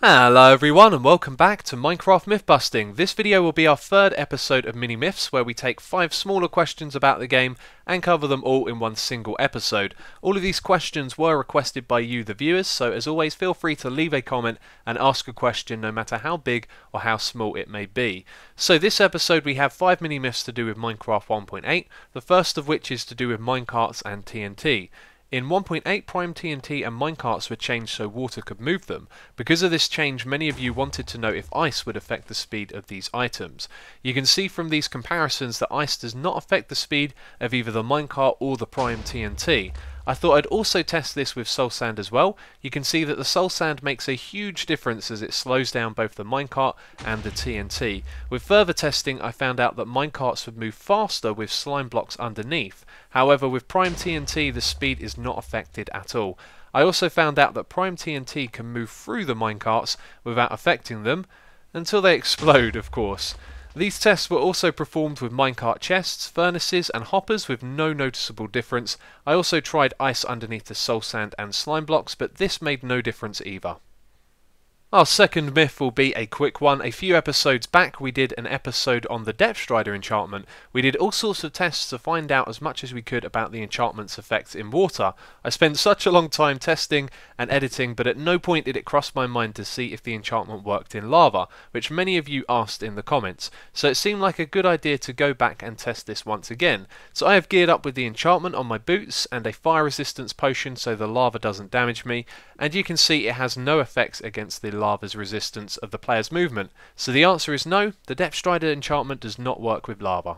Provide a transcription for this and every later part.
Hello everyone and welcome back to Minecraft Myth Busting. This video will be our third episode of Mini Myths, where we take 5 smaller questions about the game and cover them all in one single episode. All of these questions were requested by you the viewers, so as always feel free to leave a comment and ask a question no matter how big or how small it may be. So this episode we have 5 mini myths to do with Minecraft 1.8, the first of which is to do with minecarts and TNT. In 1.8, Prime TNT and minecarts were changed so water could move them. Because of this change, many of you wanted to know if ice would affect the speed of these items. You can see from these comparisons that ice does not affect the speed of either the minecart or the Prime TNT. I thought I'd also test this with soul sand as well. You can see that the soul sand makes a huge difference as it slows down both the minecart and the TNT. With further testing, I found out that minecarts would move faster with slime blocks underneath. However, with Prime TNT the speed is not affected at all. I also found out that Prime TNT can move through the minecarts without affecting them, until they explode of course. These tests were also performed with minecart chests, furnaces and hoppers with no noticeable difference. I also tried ice underneath the soul sand and slime blocks, but this made no difference either. Our second myth will be a quick one. A few episodes back we did an episode on the Depth Strider enchantment. We did all sorts of tests to find out as much as we could about the enchantment's effects in water. I spent such a long time testing and editing, but at no point did it cross my mind to see if the enchantment worked in lava, which many of you asked in the comments. So it seemed like a good idea to go back and test this once again. So I have geared up with the enchantment on my boots and a fire resistance potion so the lava doesn't damage me, and you can see it has no effects against the lava's resistance of the player's movement. So the answer is no, the Depth Strider enchantment does not work with lava.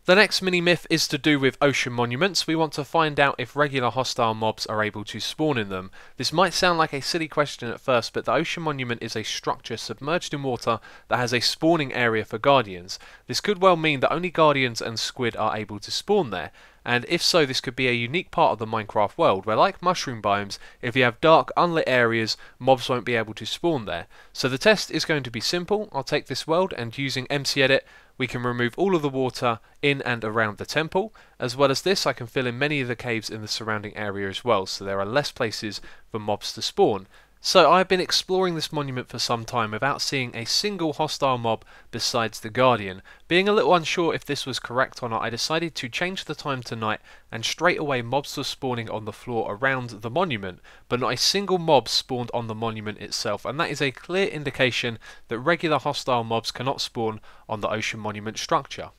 The next mini myth is to do with ocean monuments. We want to find out if regular hostile mobs are able to spawn in them. This might sound like a silly question at first, but the ocean monument is a structure submerged in water that has a spawning area for guardians. This could well mean that only guardians and squid are able to spawn there. And if so, this could be a unique part of the Minecraft world, where like mushroom biomes, if you have dark, unlit areas, mobs won't be able to spawn there. So the test is going to be simple. I'll take this world and using MC-Edit, we can remove all of the water in and around the temple. As well as this, I can fill in many of the caves in the surrounding area as well, so there are less places for mobs to spawn. So I've been exploring this monument for some time without seeing a single hostile mob besides the Guardian. Being a little unsure if this was correct or not, I decided to change the time to night, and straight away mobs were spawning on the floor around the monument, but not a single mob spawned on the monument itself, and that is a clear indication that regular hostile mobs cannot spawn on the ocean monument structure.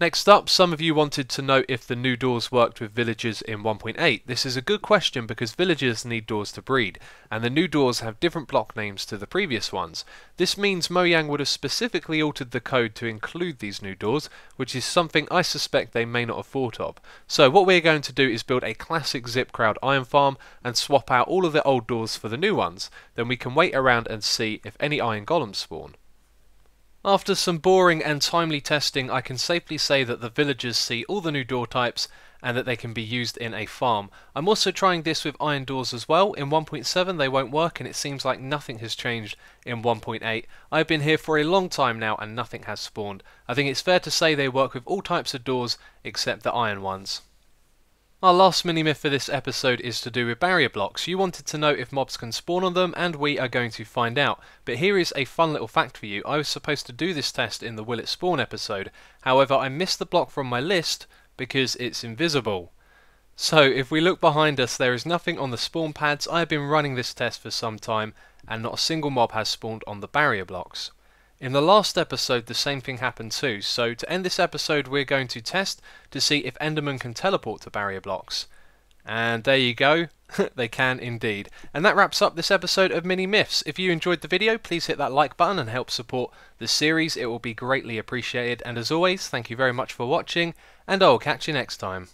Next up, some of you wanted to know if the new doors worked with villagers in 1.8. This is a good question because villagers need doors to breed, and the new doors have different block names to the previous ones. This means Mojang would have specifically altered the code to include these new doors, which is something I suspect they may not have thought of. So what we're going to do is build a classic zip crowd iron farm and swap out all of the old doors for the new ones. Then we can wait around and see if any iron golems spawn. After some boring and timely testing, I can safely say that the villagers see all the new door types and that they can be used in a farm. I'm also trying this with iron doors as well. In 1.7 they won't work, and it seems like nothing has changed in 1.8. I've been here for a long time now and nothing has spawned. I think it's fair to say they work with all types of doors except the iron ones. Our last mini myth for this episode is to do with barrier blocks. You wanted to know if mobs can spawn on them, and we are going to find out. But here is a fun little fact for you. I was supposed to do this test in the Will It Spawn episode. However, I missed the block from my list because it's invisible. So if we look behind us, there is nothing on the spawn pads. I have been running this test for some time and not a single mob has spawned on the barrier blocks. In the last episode the same thing happened too, so to end this episode we're going to test to see if Endermen can teleport to barrier blocks. And there you go, they can indeed. And that wraps up this episode of Mini Myths. If you enjoyed the video, please hit that like button and help support the series, it will be greatly appreciated. And as always, thank you very much for watching, and I'll catch you next time.